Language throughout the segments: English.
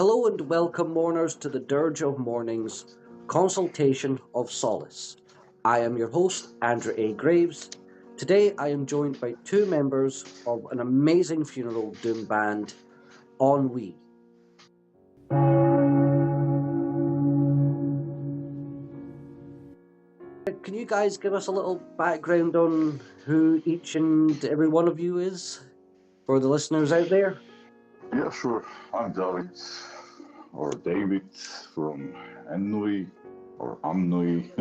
Hello and welcome, mourners, to the Dirge of Mourning's Consultation of Solace. I am your host, Andrew A. Graves. Today I am joined by two members of an amazing funeral doom band, Ennui. Can you guys give us a little background on who each and every one of you is for the listeners out there? Yeah, sure. I'm David, or David from Ennui, or Ennui.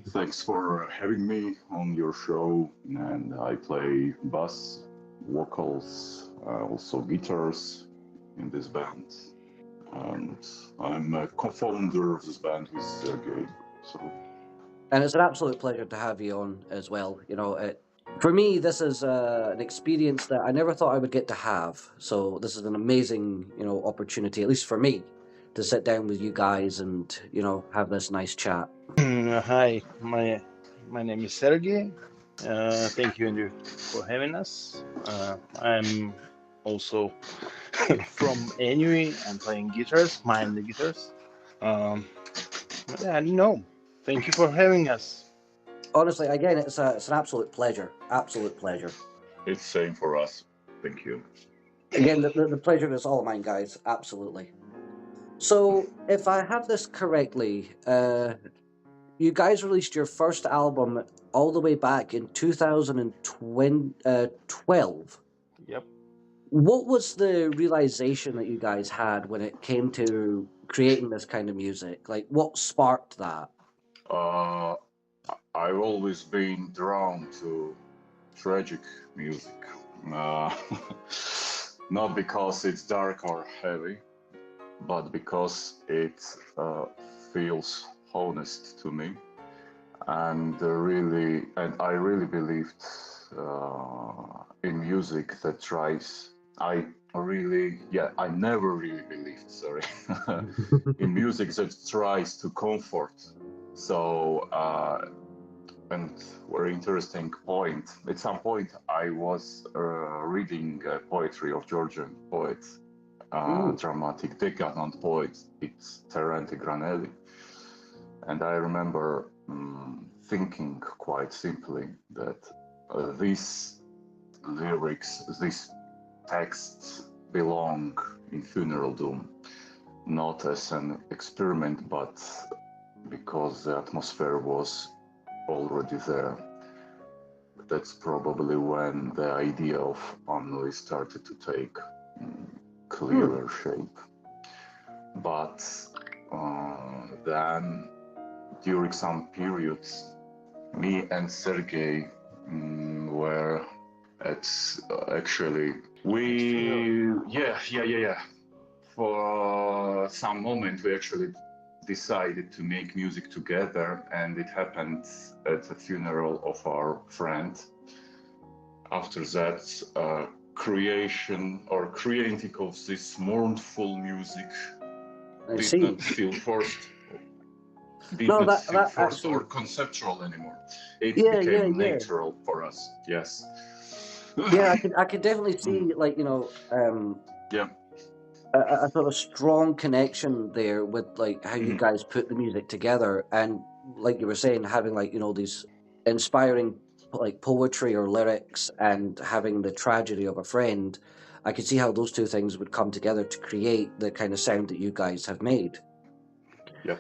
Thanks for having me on your show. And I play bass, vocals, also guitars in this band. And I'm a co-founder of this band with Sergey. So And it's an absolute pleasure to have you on as well. For me, this is an experience that I never thought I would get to have. So this is an amazing, opportunity, at least for me, to sit down with you guys and, have this nice chat. Hi, my name is Sergey. Thank you, Andrew, for having us. I'm also from Ennui. I'm playing guitars, mainly guitars. I don't know. Thank you for having us. Honestly, again, it's an absolute pleasure. Absolute pleasure. it's same for us. Thank you. Again, the pleasure is all mine, guys. Absolutely. So, if I have this correctly, you guys released your first album all the way back in 2012. Yep. What was the realization that you guys had when it came to creating this kind of music? Like, what sparked that? Uh, I've always been drawn to tragic music. Uh, not because it's dark or heavy, but because it feels honest to me, and I really believed in music that tries. I never really believed, sorry, in music that tries to comfort. So, and very interesting point. At some point, I was reading poetry of Georgian poet, dramatic decadent poet. It's Terence Granelli, and I remember thinking quite simply that these lyrics, these texts belong in funeral doom, not as an experiment, but because the atmosphere was already there. That's probably when the idea of Ennui started to take clearer shape. But then, during some periods, me and Sergey were at actually for some moment we actually decided to make music together, and it happened at the funeral of our friend. After that, creating of this mournful music did not feel forced. Or conceptual anymore. It became natural for us. Yes. Yeah, I could definitely see, a sort of strong connection there with like how you guys put the music together, and like you were saying, having these inspiring like poetry or lyrics, and having the tragedy of a friend. I could see how those two things would come together to create the kind of sound that you guys have made. Yep.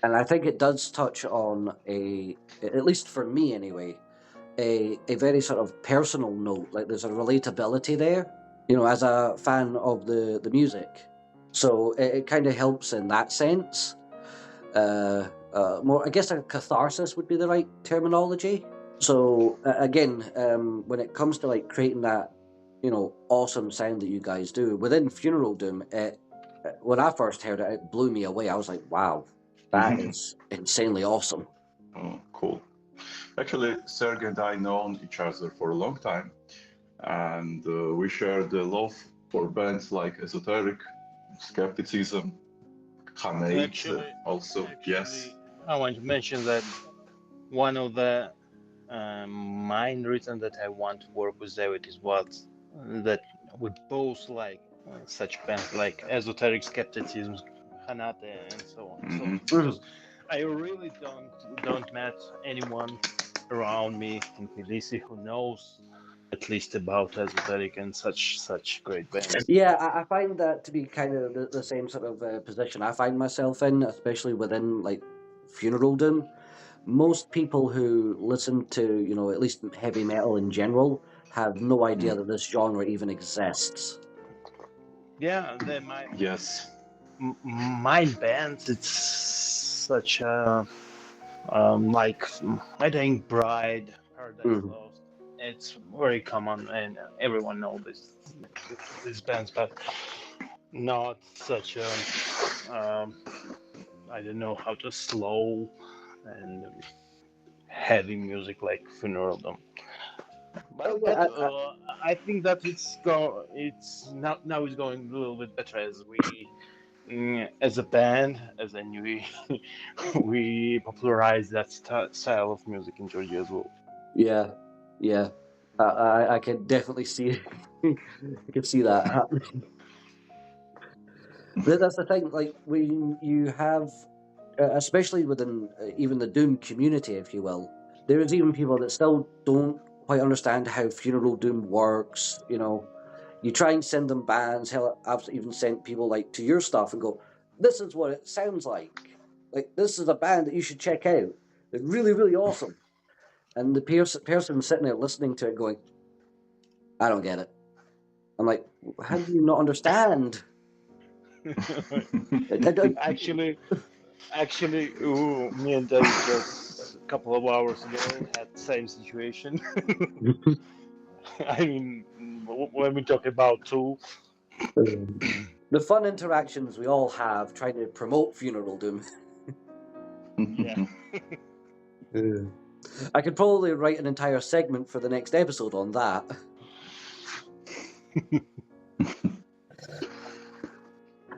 And I think it does touch on at least for me anyway, a very sort of personal note. Like there's a relatability there, as a fan of the music. So it kind of helps in that sense. More, I guess, a catharsis would be the right terminology. So again, when it comes to like creating that, awesome sound that you guys do within Funeral Doom, when I first heard it, it blew me away. I was like, wow, that is insanely awesome. Oh, cool. Actually, Sergey and I known each other for a long time, and we share the love for bands like Esoteric, Skepticism, Hanate also. Yes. I want to mention that one of the main reasons that I want to work with David is that we both like such bands like Esoteric Skepticism, Hanate, and so on. So Mhm. because I really don't met anyone around me in Tbilisi who knows at least about Esoteric and such great bands. Yeah, I find that to be kind of the same sort of position I find myself in, especially within like funeral doom. Most people who listen to, you know, at least heavy metal in general, have no idea that this genre even exists. Yeah, Yes. my band. It's such a like My Dying Bride, Paradise Mhm. Lost. It's very common and everyone knows these bands, but not such a I don't know how to slow and heavy music like Funeral Doom. Oh But yeah, I think that it's now it's going a little bit better as we as a band, as Ennui, we popularize that style of music in Georgia as well. yeah, yeah. I can definitely see, I can see that happening. That's the thing. Like when you have, especially within even the doom community, if you will, there is even people that still don't quite understand how funeral doom works. You know, you try and send them bands. Hell, I've even sent people like to your stuff and go, "This is what it sounds like. Like this is a band that you should check out. It's really, really awesome." And the person sitting there listening to it going, "I don't get it." I'm like, "How do you not understand?" I actually, me and Dave just a couple of hours ago had same situation. I mean, when we talk about Tool, the fun interactions we all have trying to promote funeral doom. yeah. I could probably write an entire segment for the next episode on that.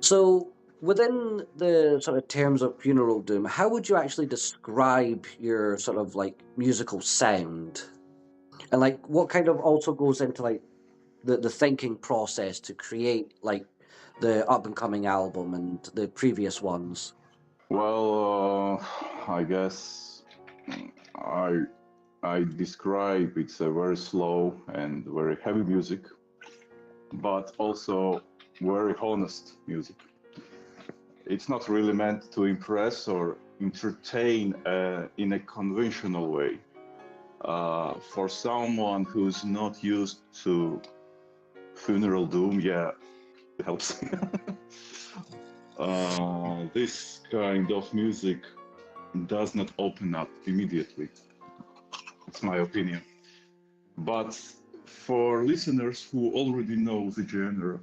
So, within the sort of terms of funeral doom, how would you actually describe your sort of like musical sound? And like what kind of also goes into like the thinking process to create like the up and coming album and the previous ones? Well, I guess I I describe it's a very slow and very heavy music, but also very honest music. It's not really meant to impress or entertain in a conventional way. For someone who's not used to funeral doom, yeah, it helps. This kind of music does not open up immediately. It's my opinion. But for listeners who already know the genre,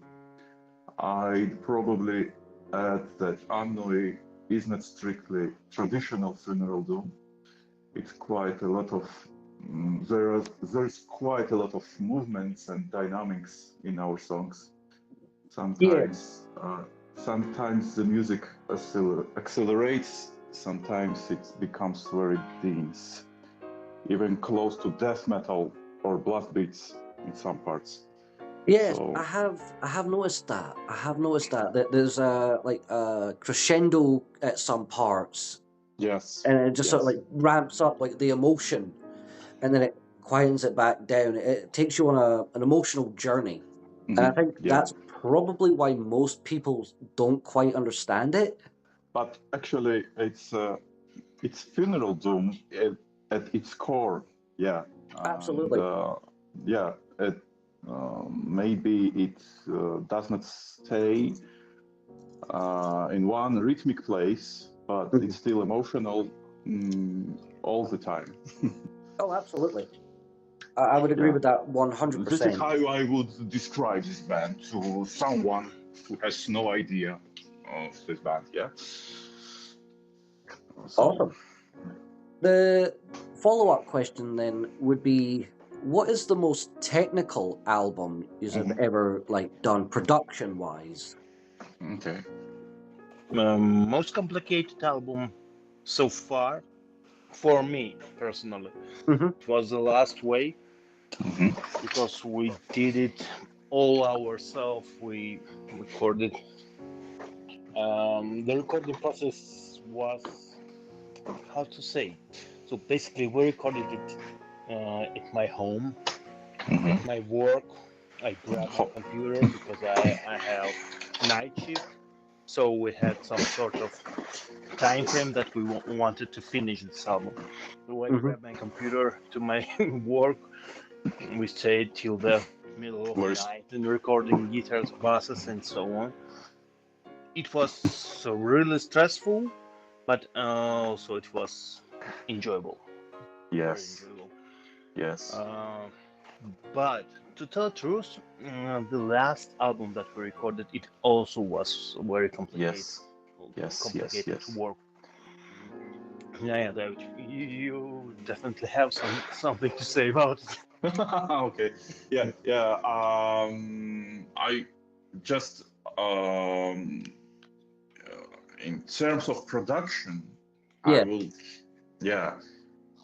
I'd probably add that Ennui is not strictly traditional funeral doom. It's quite a lot of there's quite a lot of movements and dynamics in our songs. Yeah. Sometimes the music accelerates, sometimes it becomes very dense, even close to death metal or blast beats in some parts. Yes, So I have noticed that. I have noticed that there's a like a crescendo at some parts, yes, and it just sort of yes. like ramps up like the emotion, and then it quietens it back down. It takes you on an emotional journey, and I think Yeah, that's probably why most people don't quite understand it. but actually it's funeral doom at its core. Yeah, and Absolutely. yeah, maybe it does not stay in one rhythmic place, but it's still emotional all the time. Oh, absolutely. I would agree Yeah. with that This is 100%. how I would describe this band to someone who has no idea of this band. Yeah. So, Awesome. The follow-up question then would be, what is the most technical album you have ever like done production-wise? okay. Most complicated album so far for me personally Mm-hmm. it was The Last Way Mhm. because we did it all ourselves. We recorded. The recording process was, how to say. So basically, we recorded it at my home, at my work. I grabbed my computer because I have night shift. So we had some sort of time frame that we wanted to finish this album. So I Hmm. grabbed my computer to my work. We stayed till the middle of the Where's night and recording guitars, basses, and so on. It was really stressful, but also it was enjoyable, very yes, enjoyable. yes, Uh, but to tell the truth, the last album that we recorded, it also was very complicated, yes, yes, yes, complicated yes. work. Yeah, David, you definitely have something to say about it. Okay, yeah, yeah. I just in terms of production, I Yeah. will, yeah,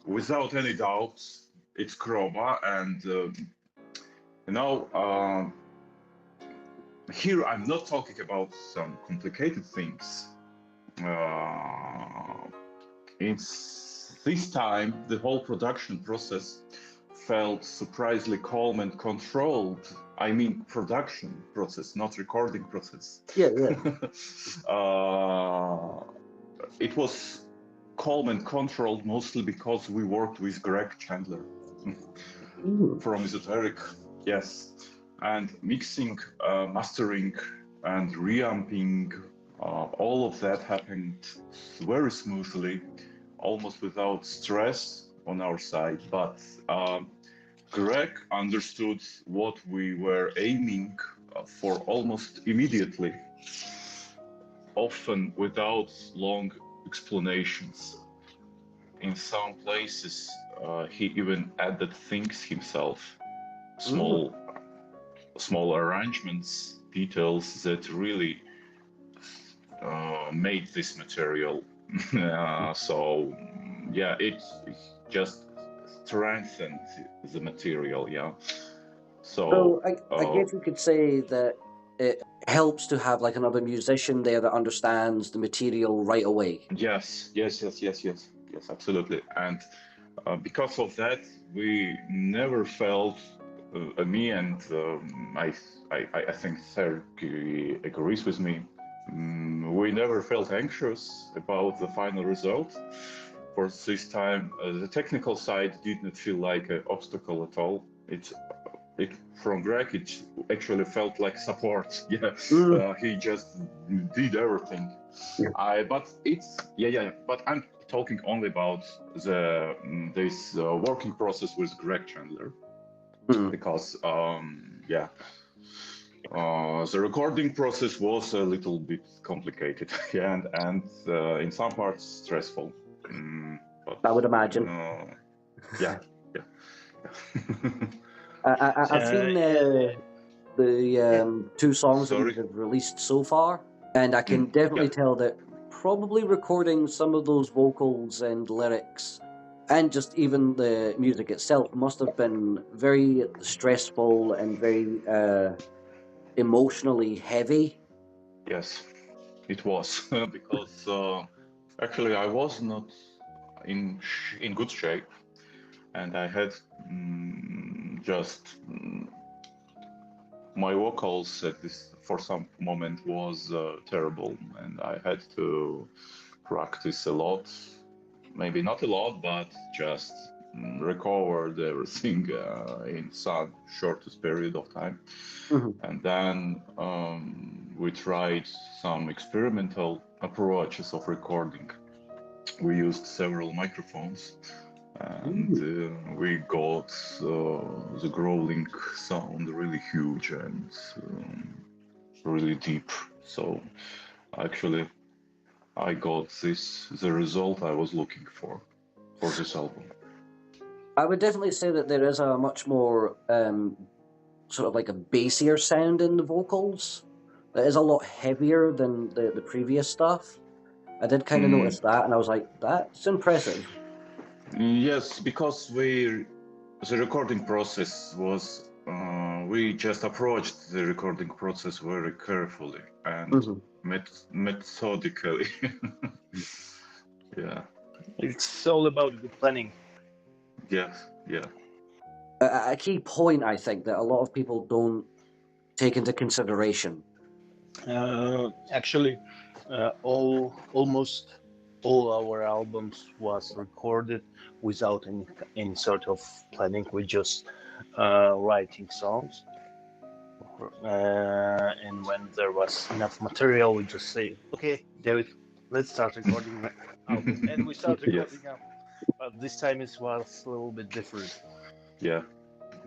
without any doubt, it's Chroma, and here I'm not talking about some complicated things. Uh, it's this time the whole production process felt surprisingly calm and controlled. I mean, production process, not recording process. Yeah. Yeah. It was calm and controlled mostly because we worked with Greg Chandler Mhm. from Esoteric, yes, and mixing, mastering, and reamping. All of that happened very smoothly, almost without stress on our side. But Greg understood what we were aiming for almost immediately, often without long explanations. In some places, he even added things himself, Mhm. small, small arrangements, details that really made this material. So, yeah, it just strengthened the material. Yeah. So, So I guess you could say that it helps to have like another musician there that understands the material right away. yes, yes, yes, yes, yes, yes, absolutely. And because of that, we never felt, me and I think Sergey agrees with me. We never felt anxious about the final result. For this time, the technical side did not feel like an obstacle at all. It from Greg, it actually felt like support. Yeah, Mm. he just did everything. Yeah. But it's yeah. But I'm talking only about this working process with Greg Chandler Mm. because yeah, the recording process was a little bit complicated, yeah, and in some parts stressful. But I would imagine. yeah, yeah. I've seen Yeah, the Yeah. two songs that you Sorry. have released so far, and I can definitely Yeah. tell that probably recording some of those vocals and lyrics and just even the music itself must have been very stressful and very emotionally heavy. Yes, it was because actually I was not in good shape, and I had just my vocals at this for some moment was terrible, and I had to practice a lot. Maybe not a lot, but just recovered everything in some shortest period of time. Mhm. And then we tried some experimental approaches of recording. We used several microphones, and Mm. we got the growling sound really huge and really deep. So actually, I got the result I was looking for this album. I would definitely say that there is a much more sort of like a bassier sound in the vocals. That is a lot heavier than the previous stuff. I did kind of Mm, notice that, and I was like, that's impressive. yes, because the recording process was we just approached the recording process very carefully and Mhm. methodically. Yeah. It's all about good planning. Yes. Yeah. A key point, I think, that a lot of people don't take into consideration. Actually, almost all our albums was recorded without any sort of planning. We just writing songs, and when there was enough material, we just say, "Okay, David, let's start recording the album," and we start Yes. recording album. But this time it was a little bit different Yeah.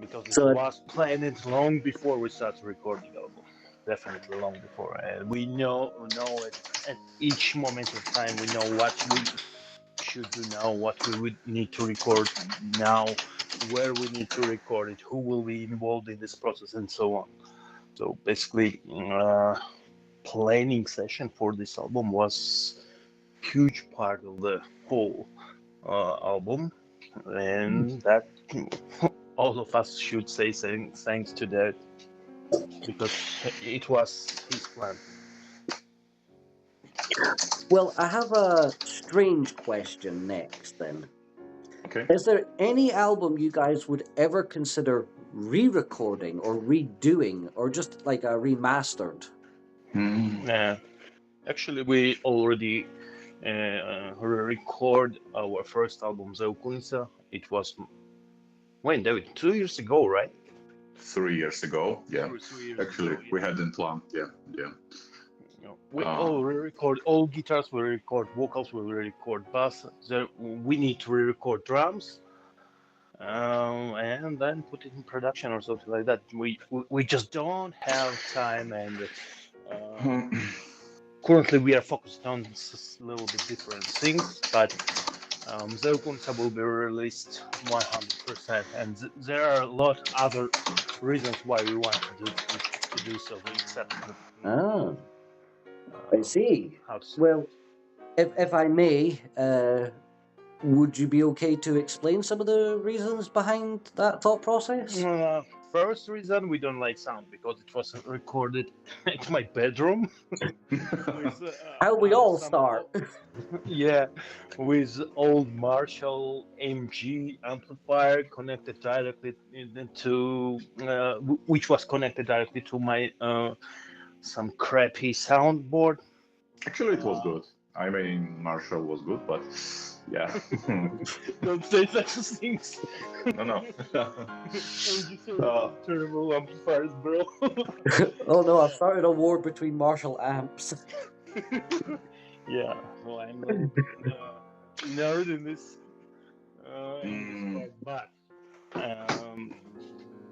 because it So, was planned long before we started recording album. Definitely long before, and we know it at each moment of time. We know what we should do now, what we would need to record now, where we need to record it, who will be involved in this process, and so on. So basically, planning session for this album was huge part of the whole album, and that all of us should say thanks to that because it was his plan. well, I have a strange question next then. Okay. Is there any album you guys would ever consider re-recording or redoing or just like a remastered? Actually, we already record our first album, Zeukunsa. It was when David 2 years ago, right? 3 years ago. Yeah. 3 years Actually, ago. we hadn't planned. Yeah. Yeah. We all re-record all guitars, we record vocals, we record bass. We need to re-record drums, and then put it in production or something like that. We just don't have time, and currently we are focused on a little bit different things. But Zeukunsa will be released 100%, and there are a lot other reasons why we want to do so, except Ah, I see. how to say. Well, if I may, would you be okay to explain some of the reasons behind that thought process? First reason, we don't like sound because it was recorded at my bedroom with How we all some start. yeah, with old Marshall MG amplifier connected directly to which was connected directly to my some crappy soundboard. Actually, it was good. I mean, Marshall was good, but yeah. Don't say such things. No. Terrible amplifiers, bro. Oh no, I've started a war between Marshall amps. Yeah, well, I'm a little bit nerd in this part, but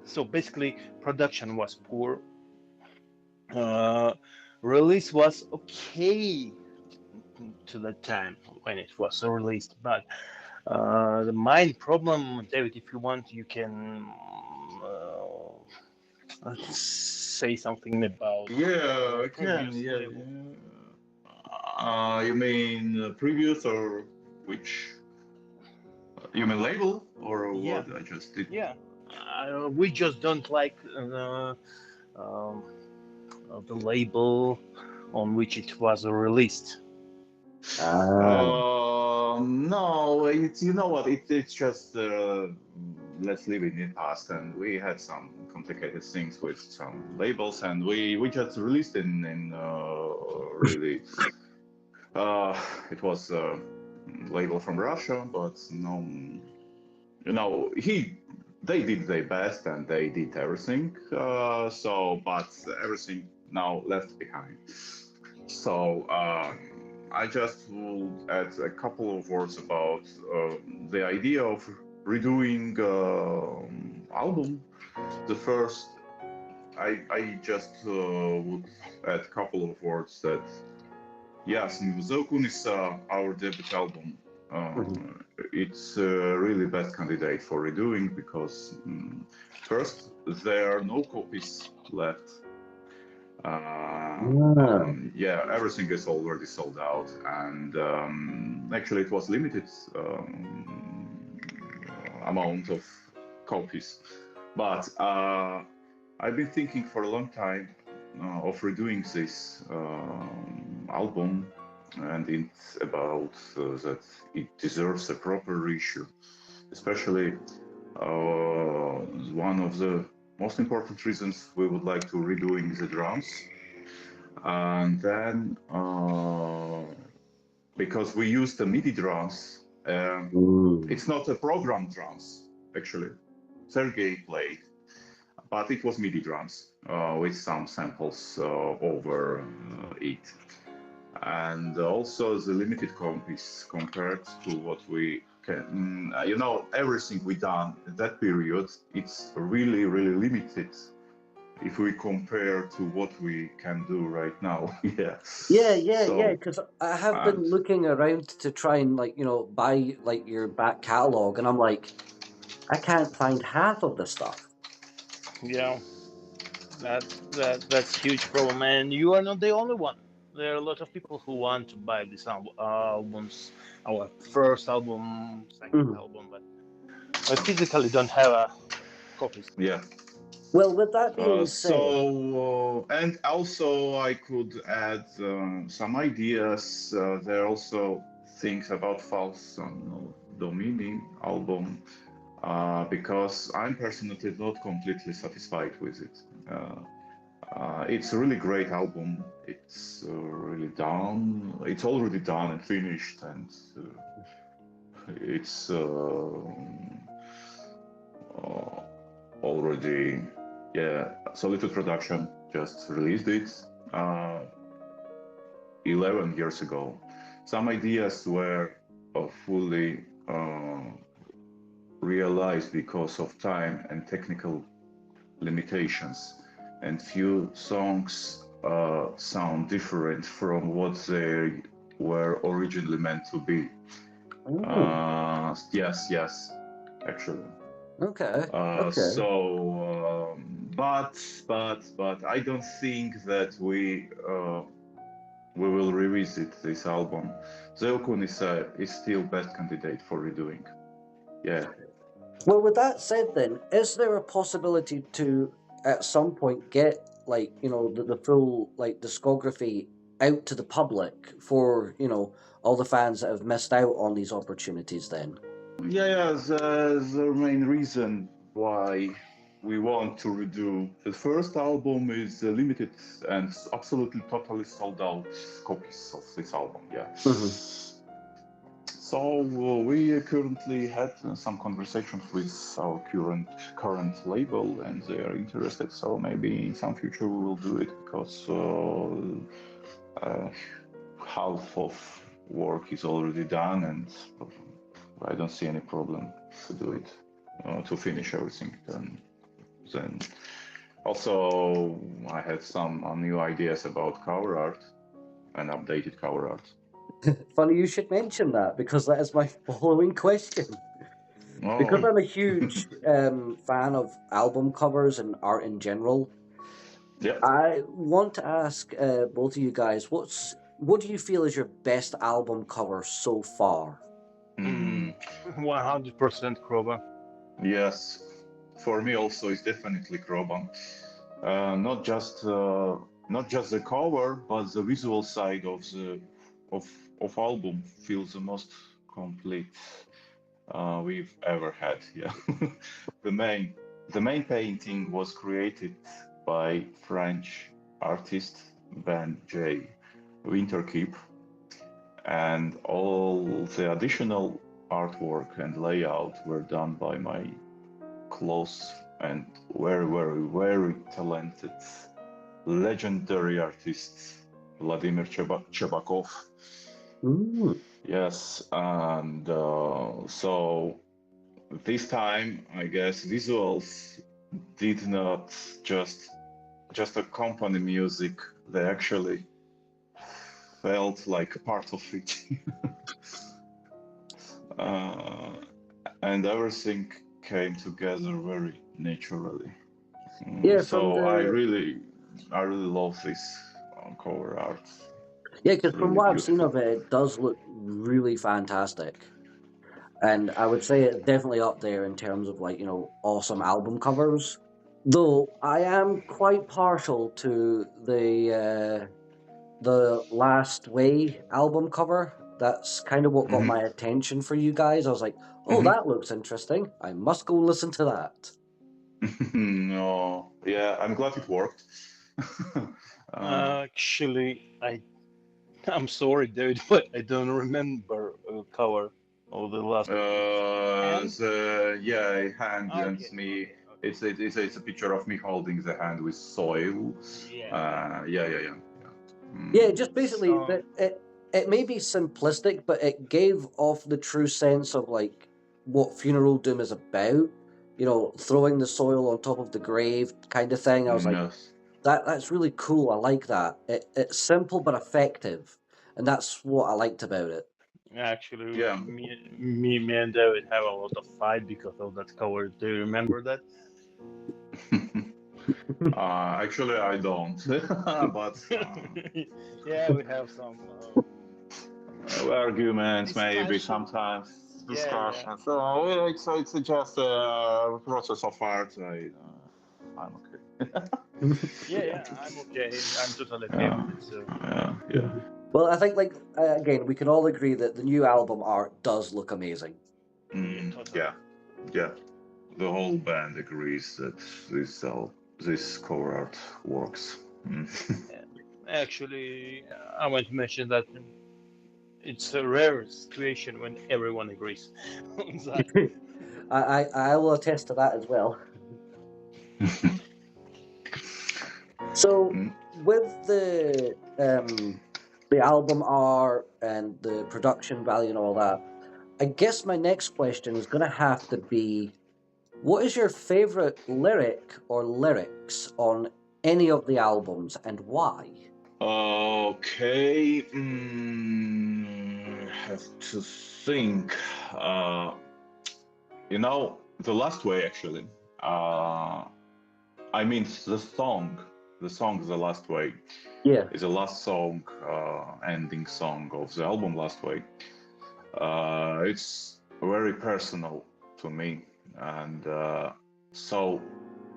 so basically, production was poor. Release was okay to the time when it was released, but the main problem, David, if you want, you can say something about. Yeah, I can. previous Yeah. label. You mean previous or which? You mean label or Yeah. what? I just did. Yeah, we just don't like the label on which it was released. No, it's you know what? It's just let's leave it in the past. And we had some complicated things with some labels, and we just released in really. It was a label from Russia, but no, they did their best and they did everything. But everything now left behind. So I just will add a couple of words about the idea of redoing album. The first, I just would add a couple of words that yes, Zokun is our debut album. It's really best candidate for redoing because first there are no copies left. Yeah, everything is already sold out, and actually it was limited amount of copies. But I've been thinking for a long time of redoing this album, and it's about that it deserves a proper reissue. Especially one of the most important reasons we would like to redoing the drums, and then because we use the MIDI drums, it's not a program drums actually. Sergey played, but it was MIDI drums with some samples over it. And also the limited comp is compared to what we can, everything we done at that period, it's really, really limited if we compare to what we can do right now. Yeah. Yeah. Because I have been and looking around to try and buy your back catalog, and I'm like, I can't find half of the stuff. Yeah, that's huge problem, and you are not the only one. There are a lot of people who want to buy these albums, our first album, second Mhm. album, but I physically don't have a copies. yeah. Well, with that being said, And also I could add some ideas. There are also things about False Domini album because I'm personally not completely satisfied with it. It's a really great album. It's really done. It's already done and finished, and it's already, yeah. Solitude Production just released it 11 years ago. Some ideas were fully realized because of time and technical limitations, and few songs sound different from what they were originally meant to be. Yes, actually. okay. But I don't think that we will revisit this album. Zeokun is still best candidate for redoing. Yeah. Well, with that said, then, is there a possibility to, at some point, get the full discography out to the public for all the fans that have missed out on these opportunities? Then, Yeah, the main reason why we want to redo the first album is limited and absolutely totally sold out copies of this album. Yeah. So we currently had some conversations with our current label, and they are interested. So maybe in some future we will do it because half of work is already done, and I don't see any problem to do it, to finish everything. Then also I had some new ideas about cover art and updated cover art. funny you should mention that, because that is my following question. Oh. Because I'm a huge fan of album covers and art in general, Yeah. I want to ask both of you guys, what do you feel is your best album cover so far? 100% Kroba. Yes, for me also it's definitely Kroban. Not just the cover, but the visual side of album feels the most complete we've ever had. Yeah, the main painting was created by French artist Ben J. Winterkeep, and all the additional artwork and layout were done by my close and very, very, very talented, legendary artist Vladimir Chebakov. Yes, and so this time, I guess visuals did not just accompany music; they actually felt like a part of it, and everything came together very naturally. Yeah, so I really love this cover art. Yeah, because from really what I've seen beautiful. of it, it does look really fantastic. And I would say it's definitely up there in terms of awesome album covers. Though I am quite partial to the Last Way album cover. That's kind of what got my attention for you guys. I was like, oh, that looks interesting. I must go listen to that. No, yeah, I'm glad it worked. Actually, I'm sorry, dude, but I don't remember a cover of the last. Hand? Yeah, hand and Okay, me. okay, okay. It's a picture of me holding the hand with soil. Yeah. Yeah. Yeah, just basically So, that it may be simplistic, but it gave off the true sense of like what funeral doom is about. You know, throwing the soil on top of the grave kind of thing. I was like, Yes. that's really cool. I like that. It's simple but effective, and that's what I liked about it. actually, Yeah. me and David have a lot of fight because of that cover. Do you remember that? Actually, I don't. But Yeah, we have some arguments, maybe discussion. sometimes Yeah. discussions. So it's just a process of art. I'm okay. Yeah, I'm okay. I'm totally okay Yeah, with it. So, yeah. Well, I think like again, we can all agree that the new album art does look amazing. totally. Yeah. The whole band agrees that this cover art works. Actually, I want to mention that it's a rare situation when everyone agrees on that. I will attest to that as well. So with the album art and the production value and all that, I guess my next question is going to have to be, what is your favorite lyric or lyrics on any of the albums and why? Okay, have to think. The last way actually. I mean the song, the last way Yeah. is the last song, ending song of the album Last Way. It's very personal to me, and so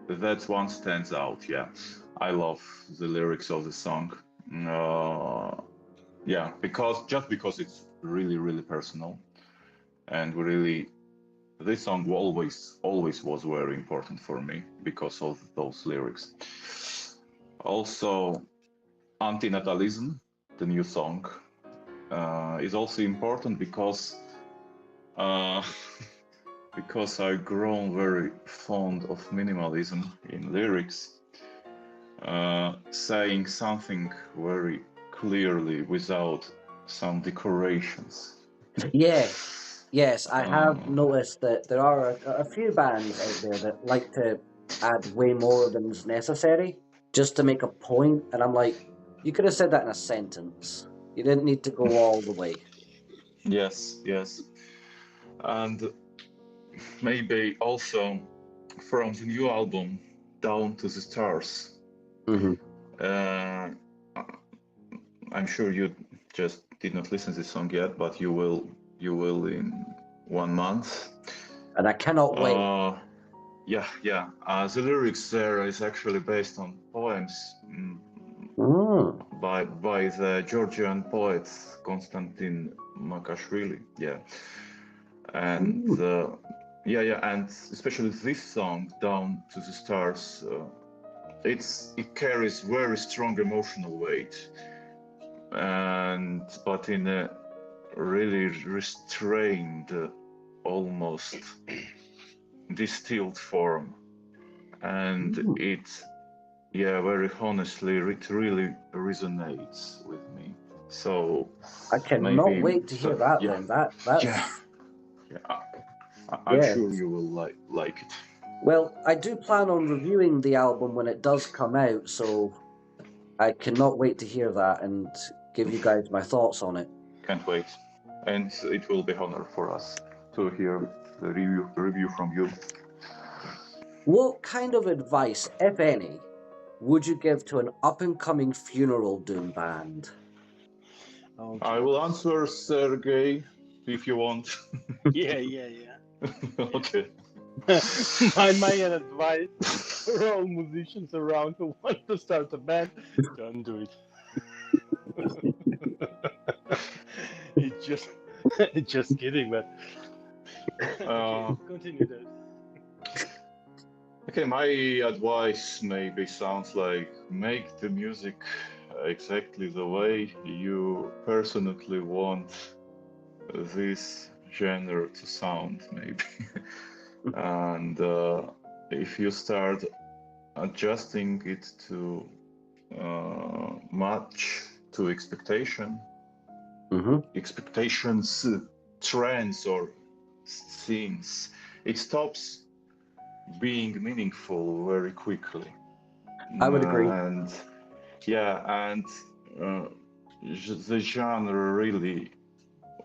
that one stands out. Yeah, I love the lyrics of the song. Yeah, because it's really personal, and really this song always was very important for me because of those lyrics. Also, Antinatalism, the new song, is also important because uh, because I've grown very fond of minimalism in lyrics, saying something very clearly without some decorations. Yes, I have noticed that there are a few bands out there that like to add way more than is necessary just to make a point, and I'm like, you could have said that in a sentence. You didn't need to go all the way. Yes, and maybe also from the new album Down to the Stars. Uh, I'm sure you just did not listen to this song yet, but you will in 1 month. And I cannot wait. Yeah. The lyrics there is actually based on poems by the Georgian poet Konstantin Makashvili. Yeah, and and especially this song Down to the Stars. It carries very strong emotional weight, but in a really restrained, almost distilled form, and it very honestly, it really resonates with me. So I cannot maybe wait to hear that. yeah, Then that's I'm sure you will like it. Well, I do plan on reviewing the album when it does come out, so I cannot wait to hear that and give you guys my thoughts on it. Can't wait, and it will be honor for us to hear the review from you. What kind of advice, if any, would you give to an up-and-coming funeral doom band? Okay. I will answer, Sergey, if you want. Yeah. Okay. my advice for all musicians around who want to start a band: don't do it. It's just it's just kidding, but okay, Uh, continue there. okay, my advice maybe sounds like make the music exactly the way you personally want this genre to sound, maybe. And if you start adjusting it to match to expectations, trends, or scenes, it stops being meaningful very quickly. I would agree. And yeah, and the genre really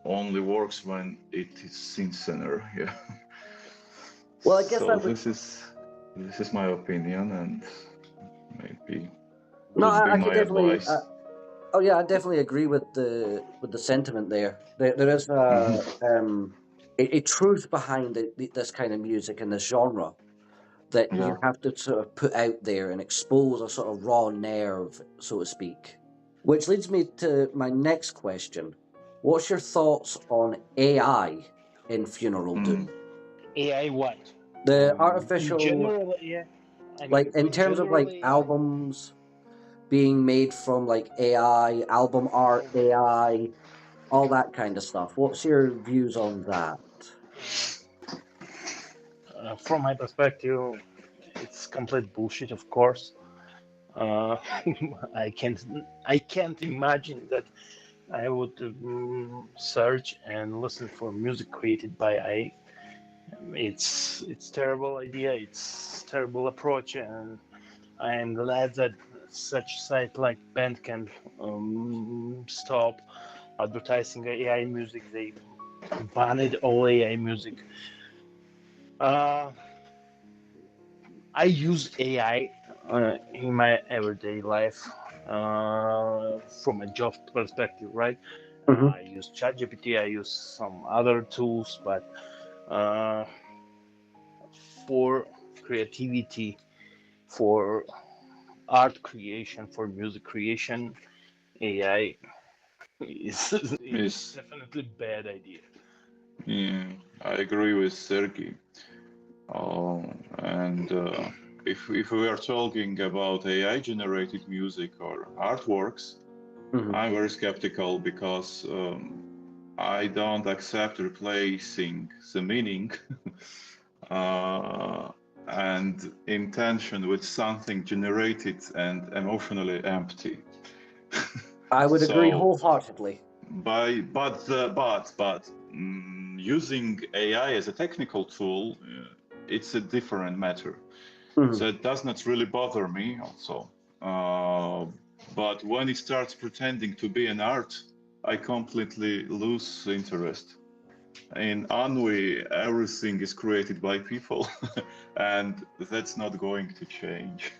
only works when it is sincere. Yeah. Well, I guess I So would. this is my opinion, and maybe No, would be I could my definitely. advice. Oh yeah, I definitely agree with the sentiment there. There is a truth behind this kind of music and this genre that you Yeah. have to sort of put out there and expose a sort of raw nerve, so to speak. Which leads me to my next question. What's your thoughts on AI in funeral doom? AI what? The In artificial, general, yeah. I like mean, in in terms of general, like AI. albums being made from like AI, album art AI, all that kind of stuff. What's your views on that? From my perspective, it's complete bullshit, of course. Uh, I can't I can't imagine that I would search and listen for music created by AI. It's terrible idea. It's terrible approach, and I am glad that such site like Bandcamp stop advertising AI music. They banned all AI music. Uh, I use AI in my everyday life from a job perspective, right? Hmm. I use ChatGPT, I use some other tools, but uh, for creativity, for art creation, for music creation, AI is it's Yes, definitely bad idea. yeah, I agree with Sergey. And if we are talking about AI generated music or artworks, Hmm. I'm very skeptical because I don't accept replacing the meaning uh, and intention with something generated and emotionally empty. I would agree So, wholeheartedly. but using AI as a technical tool, it's a different matter. Hmm. That does not really bother me also. Uh, but when it starts pretending to be an art, I completely lose interest. In Ennui, everything is created by people, and that's not going to change.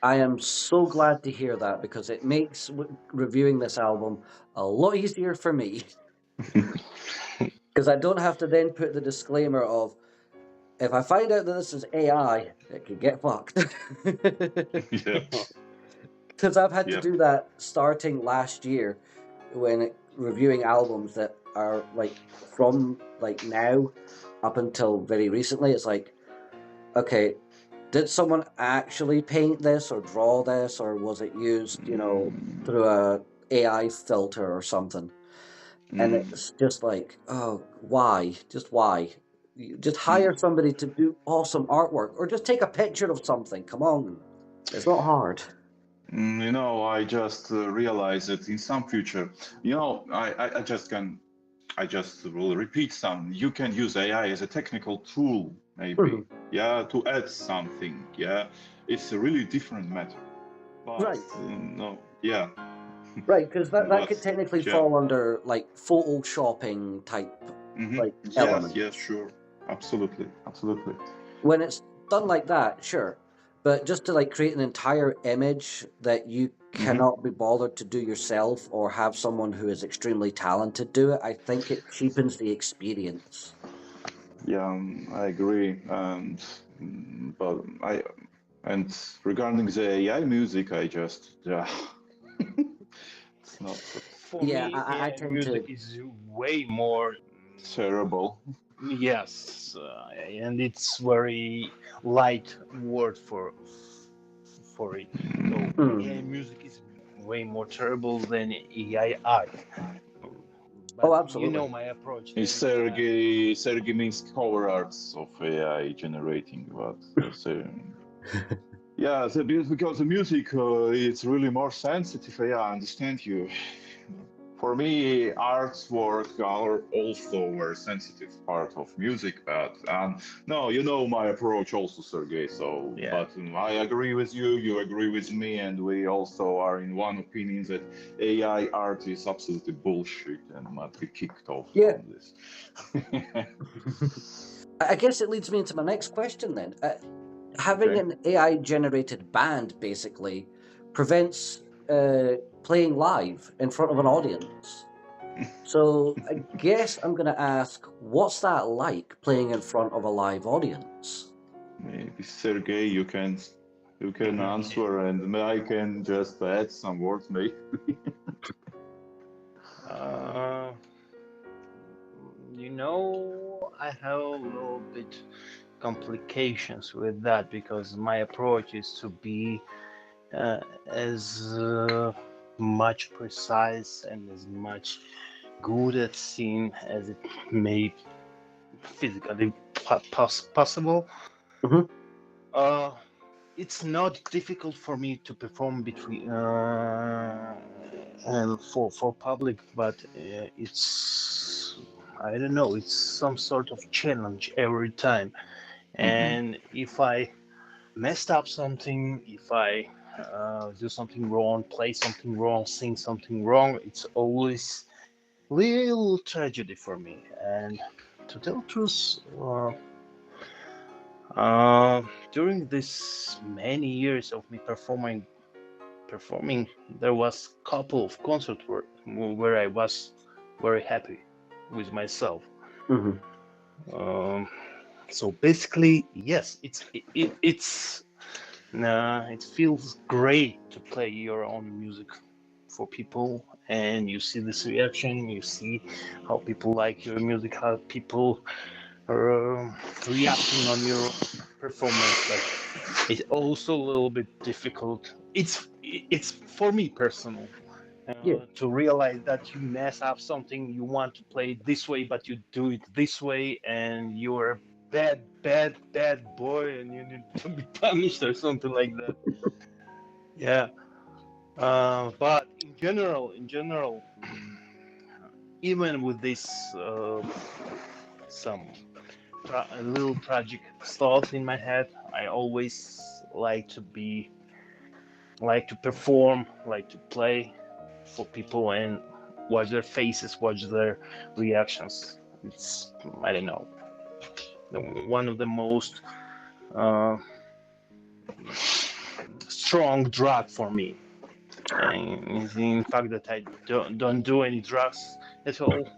I am so glad to hear that because it makes reviewing this album a lot easier for me because I don't have to then put the disclaimer of if I find out that this is AI, it could get fucked. Yeah, Because I've had to yeah. do that starting last year when reviewing albums that are like from like now up until very recently. It's like, okay, did someone actually paint this or draw this or was it used, Mm, through a AI filter or something? And mm, it's just like, oh, why? Just why? You just mm. hire somebody to do awesome artwork or just take a picture of something. Come on. It's not hard. I just realized that in some future, I just will repeat some. You can use AI as a technical tool, maybe, Mhm. yeah, to add something, yeah. It's a really different matter. But Right. no, yeah, Right, because that but could technically yeah, fall under like photoshopping type like yes, yes, elements. sure, absolutely, absolutely. When it's done like that, sure. But just to like create an entire image that you hmm cannot be bothered to do yourself or have someone who is extremely talented do it, I think it cheapens the experience. Yeah, I agree. But and regarding the AI music, I just it's not so For Yeah, me, I AI tend to. music is way more. terrible. Yes, and it's very light word for it. So Mm. AI music is way more terrible than AI art. Oh, But you absolutely. know my approach. Is Then Sergey means cover arts of AI generating what? Yeah, because the music it's really more sensitive. Yeah, I understand you. For me, artwork are also a very sensitive part of music, but no, you know my approach also, Sergey. So, yeah, but I agree with you, you agree with me, and we also are in one opinion that AI art is absolutely bullshit and must be kicked off Yeah. from this. I guess it leads me into my next question then. Having Okay. an AI generated band basically prevents playing live in front of an audience. So I guess I'm going to ask, what's that like playing in front of a live audience? Maybe Sergey, you can answer, and I can just add some words, maybe. uh, I have a little bit complications with that because my approach is to be as much precise and as much good at scene as it may physically possible. Hmm. Uh, it's not difficult for me to perform between and for public, but it's I don't know. It's some sort of challenge every time, Hmm. and if I messed up something, if I do something wrong, play something wrong, sing something wrong, it's always little tragedy for me. And to tell the truth, uh, during this many years of me performing, there was couple of concerts where I was very happy with myself. Hmm. Um, so basically, yes, it feels great to play your own music for people, and you see this reaction. You see how people like your music, how people are reacting on your performance. But it's also a little bit difficult. It's for me personal Yeah. to realize that you mess up something. You want to play it this way, but you do it this way, and you're a bad boy, and you need to be punished or something like that. Yeah. But in general, even with this some a little tragic thoughts in my head, I always like to perform, like to play for people and watch their faces, watch their reactions. It's I don't know, one of the most uh, strong drug for me. And in fact that I don't do any drugs at all.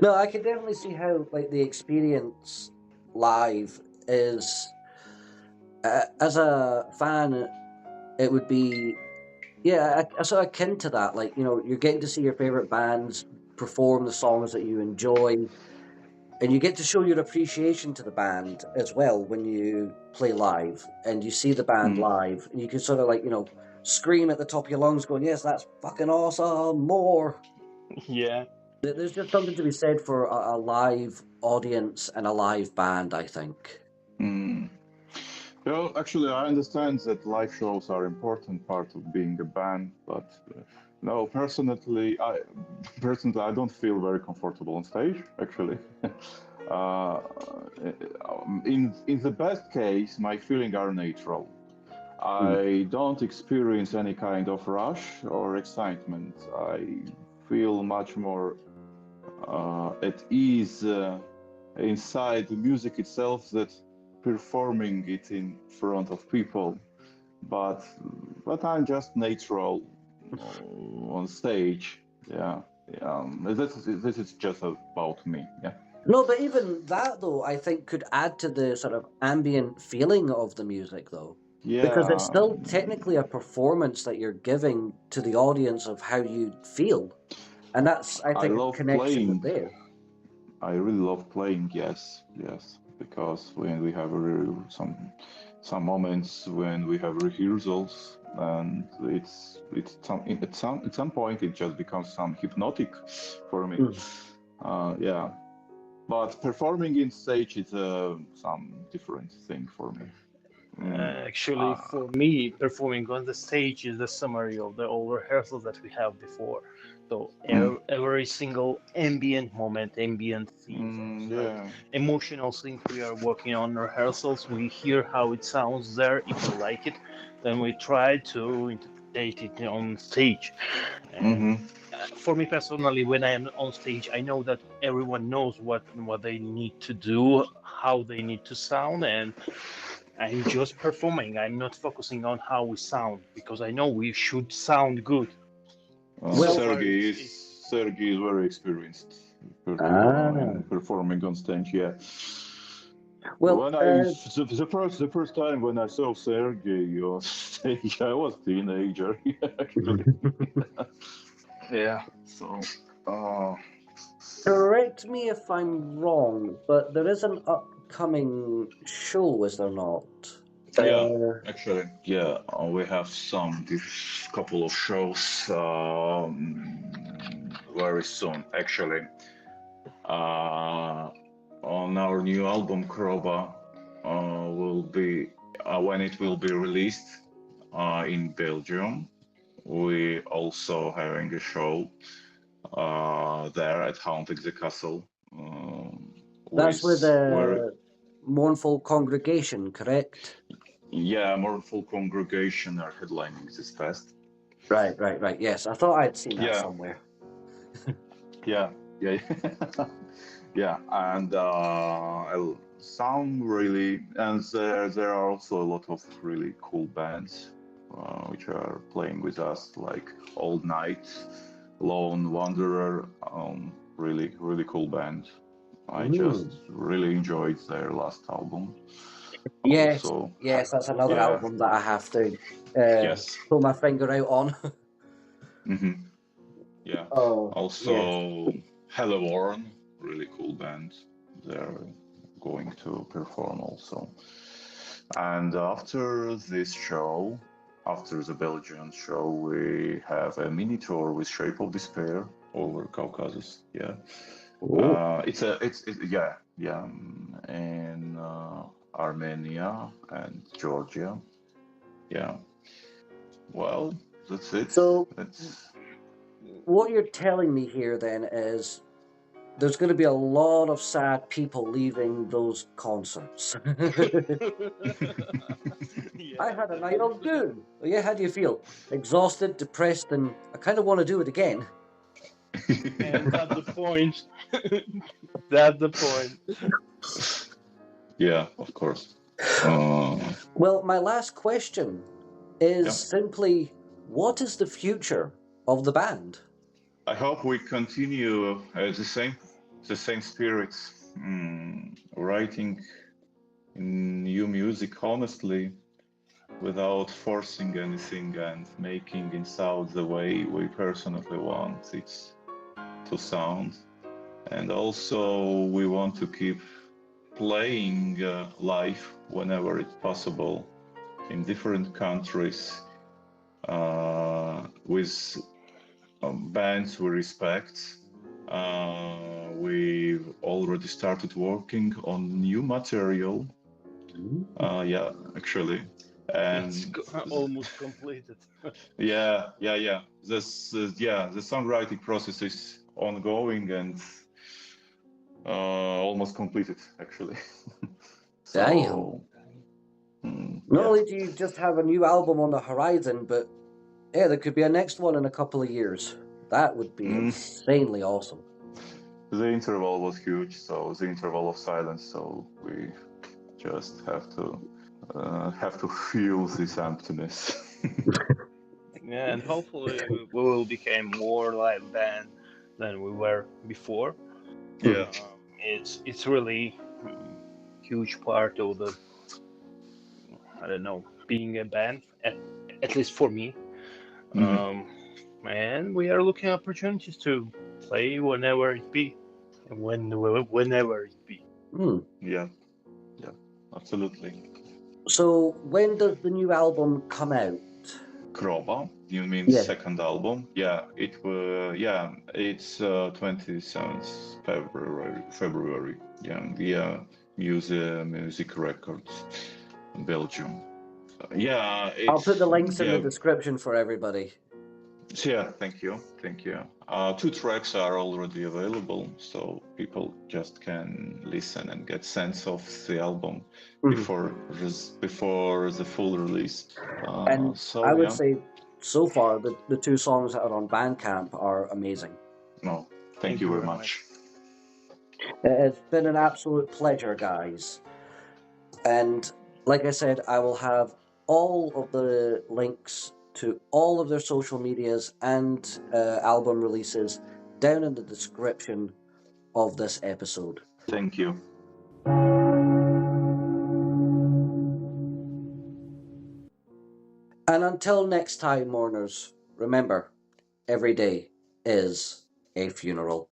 No, I can definitely see how like the experience live is. As a fan, it would be yeah, sort of akin to that. Like you're getting to see your favorite bands perform the songs that you enjoy, and you get to show your appreciation to the band as well when you play live and you see the band Mm. live, and you can sort of like scream at the top of your lungs, going, "Yes, that's fucking awesome! More!" Yeah. There's just something to be said for a live audience and a live band, I think. Mm. Well, actually, I understand that live shows are important part of being a band, but no, personally, I don't feel very comfortable on stage. Actually, uh, in the best case, my feelings are neutral. Mm. I don't experience any kind of rush or excitement. I feel much more at ease inside the music itself that performing it in front of people. But but I'm just natural on stage. Yeah, this is just about me. Yeah. No, but even that though, I think could add to the sort of ambient feeling of the music though. Because it's Yeah, still technically a performance that you're giving to the audience of how you feel. And that's, I I think, a love connection with playing. there. I really love playing. Yes, yes, because when we have some moments when we have rehearsals, and at some point it just becomes some hypnotic for me. Mm. Yeah, but performing in stage is some different thing for me. Mm. Actually, Uh, for me, performing on the stage is the summary of the all rehearsals that we have before. So mm, every single ambient moment, ambient themes, like yeah. emotional things we are working on rehearsals, we hear how it sounds there. If we like it, then we try to interpret it on stage. And Mm-hmm. for me personally, when I am on stage, I know that everyone knows what they need to do, how they need to sound, and I'm just performing. I'm not focusing on how we sound because I know we should sound good. So Well, far, Sergey is very experienced ah, in performing on stage. Yeah. well, When I the first time when I saw Sergey on stage, I was teenager actually. Yeah. So, uh, correct me if I'm wrong, but there is an upcoming show, is there not? yeah, Uh, actually, yeah, we have this couple of shows very soon. Actually, uh, on our new album Kroba will be when it will be released in Belgium. We also having a show there at Haunting the Castle that's with with where a mournful congregation, correct? yeah, Mournful Congregation are headlining this fest. Right, right, right. Yes, I thought I'd seen that Yeah, somewhere. yeah, yeah, yeah, and some really, and there are also a lot of really cool bands which are playing with us, like Old Night, Lone Wanderer, really cool band. I just Mm. really enjoyed their last album. Yes, Also, yes, that's another yeah, album that I have to yes, pull my finger out on. hmm yeah. Oh, yes. Also, Helleborn, really cool band. They're going to perform also. And after this show, after the Belgian show, we have a mini tour with Shape of Despair over Caucasus. Yeah, Oh. in Armenia and Georgia. Yeah. Well, that's it. So, That's what you're telling me here then is there's going to be a lot of sad people leaving those concerts. I yeah, had a night of definitely. doom. Oh, yeah, how do you feel? Exhausted, depressed, and I kind of want to do it again. And that's the point. That's the point. yeah, of course. Uh, Well, my last question yeah. is simply what is the future of the band? I hope we continue the same spirit, writing new music honestly, without forcing anything, and making it sound the way we personally want it to sound. And also, we want to keep playing live whenever it's possible in different countries with bands we respect. We've already started working on new material. Yeah, actually, It's and almost completed. yeah. The songwriting process is ongoing and almost completed, actually. Damn. So, Not yeah. only do you just have a new album on the horizon, but yeah, there could be a next one in a couple of years. That would be Mm, insanely awesome. the interval was huge, so the interval of silence. So we just have to feel this emptiness. Yeah, and hopefully we will become more live band than we were before. Yeah. it's really huge part of the, I don't know, being a band, at least for me. Um, and we are looking at opportunities to play whenever it be, and whenever it be. Yeah, yeah, absolutely. So when does the new album come out? Kroba, you mean Yeah. second album? Yeah, it's 27th February. Yeah, via Music Records, Belgium. Yeah, I'll put the it's links in the yeah, description for everybody. yeah. Thank you. Two tracks are already available, so people just can listen and get sense of the album before the full release. And So I would yeah. say so far the two songs that are on Bandcamp are amazing. No, thank you very much. It's been an absolute pleasure, guys. And like I said, I will have all of the links to all of their social medias and album releases down in the description of this episode. Thank you. And until next time, mourners, remember, every day is a funeral.